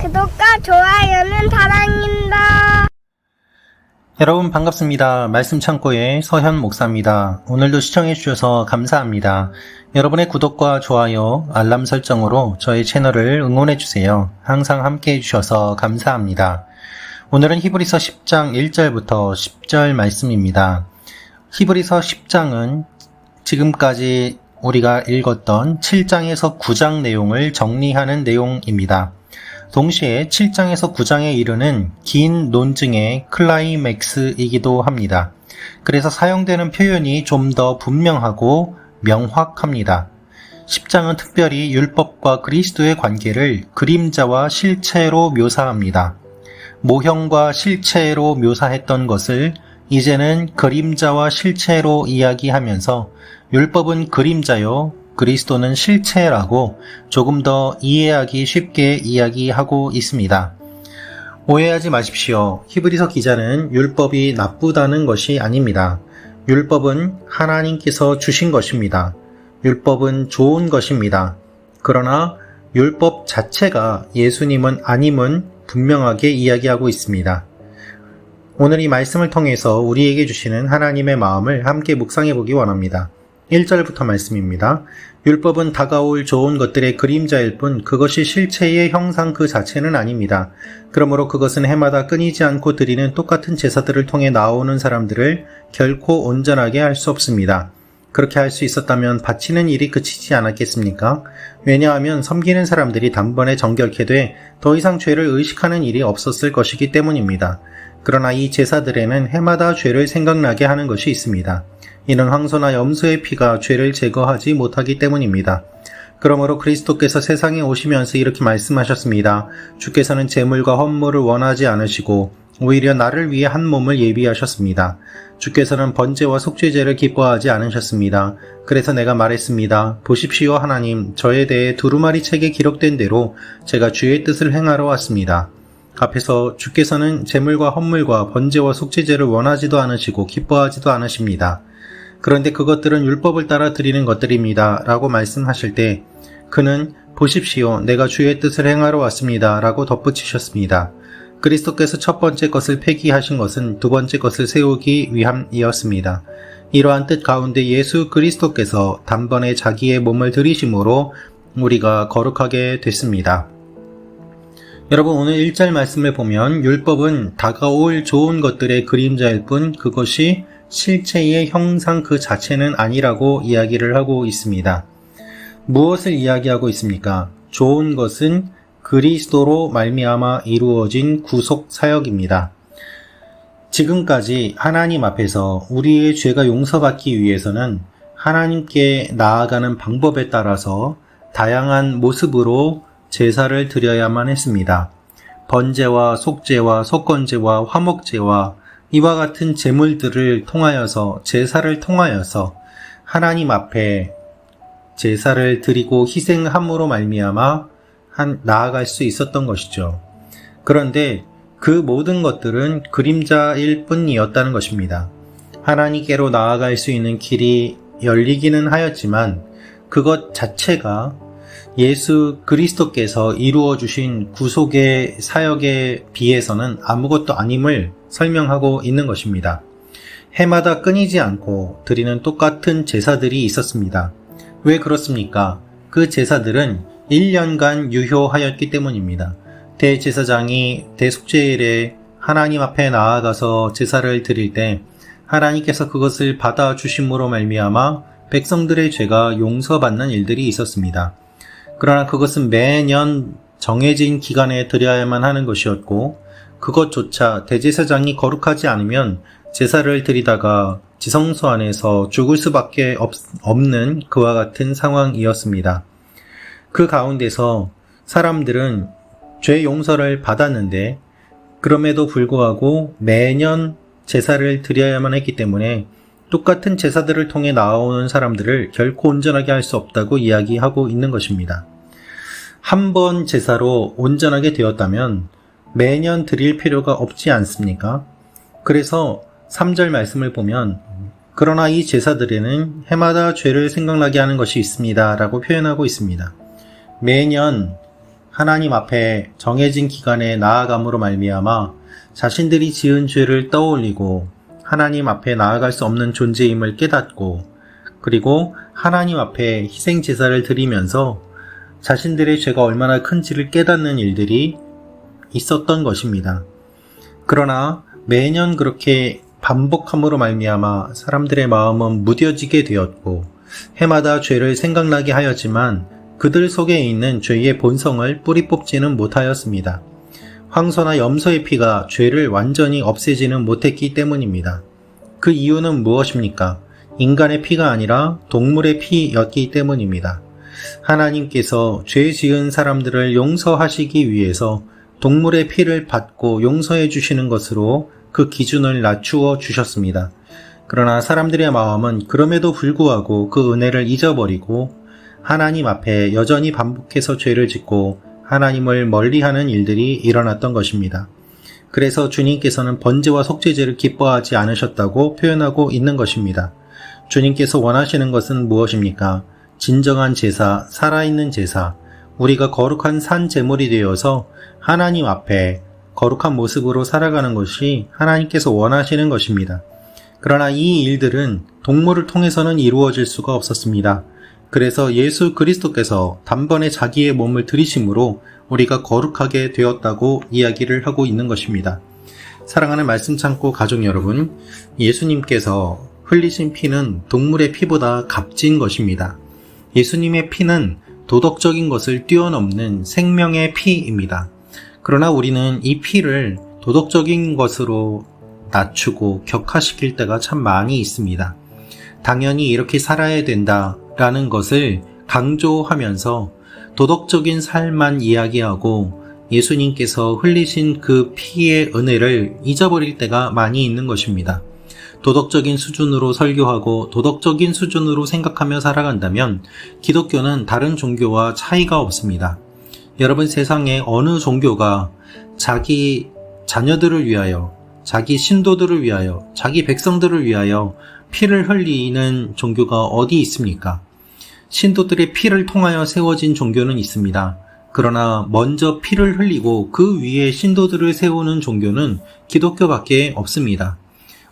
구독과 좋아요는 사랑입니다. 여러분 반갑습니다. 말씀 창고의 서현 목사입니다. 오늘도 시청해 주셔서 감사합니다. 여러분의 구독과 좋아요, 알람 설정으로 저희 채널을 응원해 주세요. 항상 함께 해주셔서 감사합니다. 오늘은 히브리서 10장 1절부터 10절 말씀입니다. 히브리서 10장은 지금까지 우리가 읽었던 7장에서 9장 내용을 정리하는 내용입니다. 동시에 7장에서 9장에 이르는 긴 논증의 클라이맥스이기도 합니다. 그래서 사용되는 표현이 좀 더 분명하고 명확합니다. 10장은 특별히 율법과 그리스도의 관계를 그림자와 실체로 묘사합니다. 모형과 실체로 묘사했던 것을 이제는 그림자와 실체로 이야기하면서 율법은 그림자요, 그리스도는 실체라고 조금 더 이해하기 쉽게 이야기하고 있습니다. 오해하지 마십시오. 히브리서 기자는 율법이 나쁘다는 것이 아닙니다. 율법은 하나님께서 주신 것입니다. 율법은 좋은 것입니다. 그러나 율법 자체가 예수님은 아님은 분명하게 이야기하고 있습니다. 오늘 이 말씀을 통해서 우리에게 주시는 하나님의 마음을 함께 묵상해 보기 원합니다. 1절부터 말씀입니다. 율법은 다가올 좋은 것들의 그림자일 뿐 그것이 실체의 형상 그 자체는 아닙니다. 그러므로 그것은 해마다 끊이지 않고 드리는 똑같은 제사들을 통해 나오는 사람들을 결코 온전하게 할 수 없습니다. 그렇게 할 수 있었다면 바치는 일이 그치지 않았겠습니까? 왜냐하면 섬기는 사람들이 단번에 정결케 돼 더 이상 죄를 의식하는 일이 없었을 것이기 때문입니다. 그러나 이 제사들에는 해마다 죄를 생각나게 하는 것이 있습니다. 이는 황소나 염소의 피가 죄를 제거하지 못하기 때문입니다. 그러므로 그리스도께서 세상에 오시면서 이렇게 말씀하셨습니다. 주께서는 제물과 헌물을 원하지 않으시고 오히려 나를 위해 한 몸을 예비하셨습니다. 주께서는 번제와 속죄제를 기뻐하지 않으셨습니다. 그래서 내가 말했습니다. 보십시오 하나님, 저에 대해 두루마리 책에 기록된 대로 제가 주의 뜻을 행하러 왔습니다. 앞에서 주께서는 제물과 헌물과 번제와 속죄제를 원하지도 않으시고 기뻐하지도 않으십니다. 그런데 그것들은 율법을 따라 드리는 것들입니다. 라고 말씀하실 때 그는 보십시오, 내가 주의 뜻을 행하러 왔습니다. 라고 덧붙이셨습니다. 그리스도께서 첫 번째 것을 폐기하신 것은 두 번째 것을 세우기 위함이었습니다. 이러한 뜻 가운데 예수 그리스도께서 단번에 자기의 몸을 드리심으로 우리가 거룩하게 됐습니다. 여러분, 오늘 1절 말씀을 보면 율법은 다가올 좋은 것들의 그림자일 뿐 그것이 실체의 형상 그 자체는 아니라고 이야기를 하고 있습니다. 무엇을 이야기하고 있습니까? 좋은 것은 그리스도로 말미암아 이루어진 구속 사역입니다. 지금까지 하나님 앞에서 우리의 죄가 용서받기 위해서는 하나님께 나아가는 방법에 따라서 다양한 모습으로 제사를 드려야만 했습니다. 번제와 속죄와 속건제와 화목제와 이와 같은 제물들을 통하여서 제사를 통하여서 하나님 앞에 제사를 드리고 희생함으로 말미암아 나아갈 수 있었던 것이죠. 그런데 그 모든 것들은 그림자일 뿐이었다는 것입니다. 하나님께로 나아갈 수 있는 길이 열리기는 하였지만 그것 자체가 예수 그리스도께서 이루어 주신 구속의 사역에 비해서는 아무것도 아님을 설명하고 있는 것입니다. 해마다 끊이지 않고 드리는 똑같은 제사들이 있었습니다. 왜 그렇습니까? 그 제사들은 1년간 유효하였기 때문입니다. 대제사장이 대속죄일에 하나님 앞에 나아가서 제사를 드릴 때 하나님께서 그것을 받아주심으로 말미암아 백성들의 죄가 용서받는 일들이 있었습니다. 그러나 그것은 매년 정해진 기간에 드려야만 하는 것이었고 그것조차 대제사장이 거룩하지 않으면 제사를 드리다가 지성소 안에서 죽을 수밖에 없는 그와 같은 상황이었습니다. 그 가운데서 사람들은 죄 용서를 받았는데 그럼에도 불구하고 매년 제사를 드려야만 했기 때문에 똑같은 제사들을 통해 나오는 사람들을 결코 온전하게 할 수 없다고 이야기하고 있는 것입니다. 한 번 제사로 온전하게 되었다면 매년 드릴 필요가 없지 않습니까? 그래서 3절 말씀을 보면 그러나 이 제사들에는 해마다 죄를 생각나게 하는 것이 있습니다 라고 표현하고 있습니다. 매년 하나님 앞에 정해진 기간에 나아감으로 말미암아 자신들이 지은 죄를 떠올리고 하나님 앞에 나아갈 수 없는 존재임을 깨닫고 그리고 하나님 앞에 희생제사를 드리면서 자신들의 죄가 얼마나 큰지를 깨닫는 일들이 있었던 것입니다. 그러나 매년 그렇게 반복함으로 말미암아 사람들의 마음은 무뎌지게 되었고 해마다 죄를 생각나게 하였지만 그들 속에 있는 죄의 본성을 뿌리 뽑지는 못하였습니다. 황소나 염소의 피가 죄를 완전히 없애지는 못했기 때문입니다. 그 이유는 무엇입니까? 인간의 피가 아니라 동물의 피였기 때문입니다. 하나님께서 죄 지은 사람들을 용서하시기 위해서 동물의 피를 받고 용서해 주시는 것으로 그 기준을 낮추어 주셨습니다. 그러나 사람들의 마음은 그럼에도 불구하고 그 은혜를 잊어버리고 하나님 앞에 여전히 반복해서 죄를 짓고 하나님을 멀리하는 일들이 일어났던 것입니다. 그래서 주님께서는 번제와 속죄제를 기뻐하지 않으셨다고 표현하고 있는 것입니다. 주님께서 원하시는 것은 무엇입니까? 진정한 제사, 살아있는 제사, 우리가 거룩한 산 제물이 되어서 하나님 앞에 거룩한 모습으로 살아가는 것이 하나님께서 원하시는 것입니다. 그러나 이 일들은 동물을 통해서는 이루어질 수가 없었습니다. 그래서 예수 그리스도께서 단번에 자기의 몸을 들이심으로 우리가 거룩하게 되었다고 이야기를 하고 있는 것입니다. 사랑하는 말씀 창고 가족 여러분, 예수님께서 흘리신 피는 동물의 피보다 값진 것입니다. 예수님의 피는 도덕적인 것을 뛰어넘는 생명의 피입니다. 그러나 우리는 이 피를 도덕적인 것으로 낮추고 격화시킬 때가 참 많이 있습니다. 당연히 이렇게 살아야 된다라는 것을 강조하면서 도덕적인 삶만 이야기하고 예수님께서 흘리신 그 피의 은혜를 잊어버릴 때가 많이 있는 것입니다. 도덕적인 수준으로 설교하고 도덕적인 수준으로 생각하며 살아간다면 기독교는 다른 종교와 차이가 없습니다. 여러분, 세상에 어느 종교가 자기 자녀들을 위하여, 자기 신도들을 위하여, 자기 백성들을 위하여 피를 흘리는 종교가 어디 있습니까? 신도들의 피를 통하여 세워진 종교는 있습니다. 그러나 먼저 피를 흘리고 그 위에 신도들을 세우는 종교는 기독교밖에 없습니다.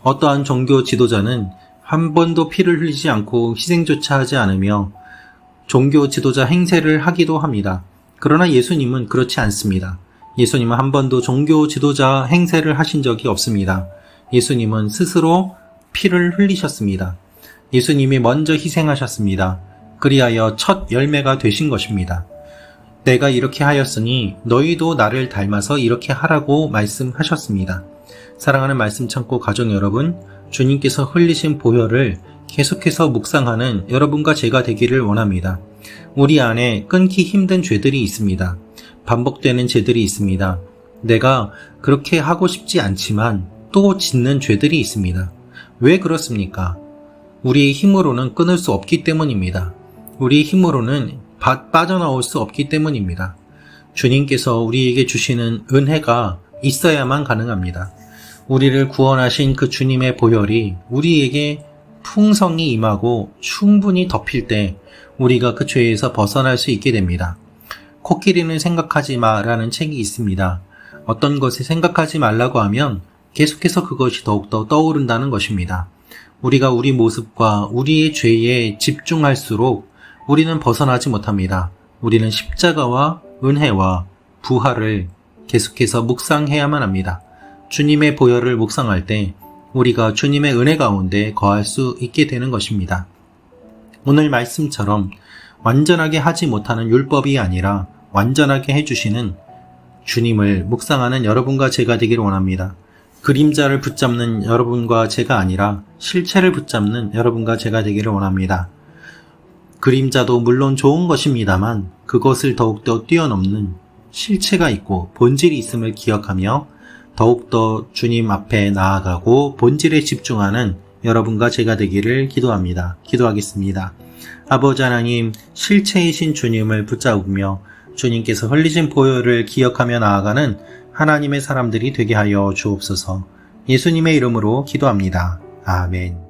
어떠한 종교 지도자는 한 번도 피를 흘리지 않고 희생조차 하지 않으며 종교 지도자 행세를 하기도 합니다. 그러나 예수님은 그렇지 않습니다. 예수님은 한 번도 종교 지도자 행세를 하신 적이 없습니다. 예수님은 스스로 피를 흘리셨습니다. 예수님이 먼저 희생하셨습니다. 그리하여 첫 열매가 되신 것입니다. 내가 이렇게 하였으니 너희도 나를 닮아서 이렇게 하라고 말씀하셨습니다. 사랑하는 말씀 창고 가족 여러분, 주님께서 흘리신 보혈을 계속해서 묵상하는 여러분과 제가 되기를 원합니다. 우리 안에 끊기 힘든 죄들이 있습니다. 반복되는 죄들이 있습니다. 내가 그렇게 하고 싶지 않지만 또 짓는 죄들이 있습니다. 왜 그렇습니까? 우리의 힘으로는 끊을 수 없기 때문입니다. 우리의 힘으로는 빠져나올 수 없기 때문입니다. 주님께서 우리에게 주시는 은혜가 있어야만 가능합니다. 우리를 구원하신 그 주님의 보혈이 우리에게 풍성히 임하고 충분히 덮일 때 우리가 그 죄에서 벗어날 수 있게 됩니다. 코끼리는 생각하지 마라는 책이 있습니다. 어떤 것을 생각하지 말라고 하면 계속해서 그것이 더욱더 떠오른다는 것입니다. 우리가 우리 모습과 우리의 죄에 집중할수록 우리는 벗어나지 못합니다. 우리는 십자가와 은혜와 부활을 계속해서 묵상해야만 합니다. 주님의 보혈을 묵상할 때 우리가 주님의 은혜 가운데 거할 수 있게 되는 것입니다. 오늘 말씀처럼 완전하게 하지 못하는 율법이 아니라 완전하게 해주시는 주님을 묵상하는 여러분과 제가 되기를 원합니다. 그림자를 붙잡는 여러분과 제가 아니라 실체를 붙잡는 여러분과 제가 되기를 원합니다. 그림자도 물론 좋은 것입니다만 그것을 더욱더 뛰어넘는 실체가 있고 본질이 있음을 기억하며 더욱더 주님 앞에 나아가고 본질에 집중하는 여러분과 제가 되기를 기도합니다. 기도하겠습니다. 아버지 하나님, 실체이신 주님을 붙잡으며 주님께서 흘리신 보혈을 기억하며 나아가는 하나님의 사람들이 되게 하여 주옵소서. 예수님의 이름으로 기도합니다. 아멘.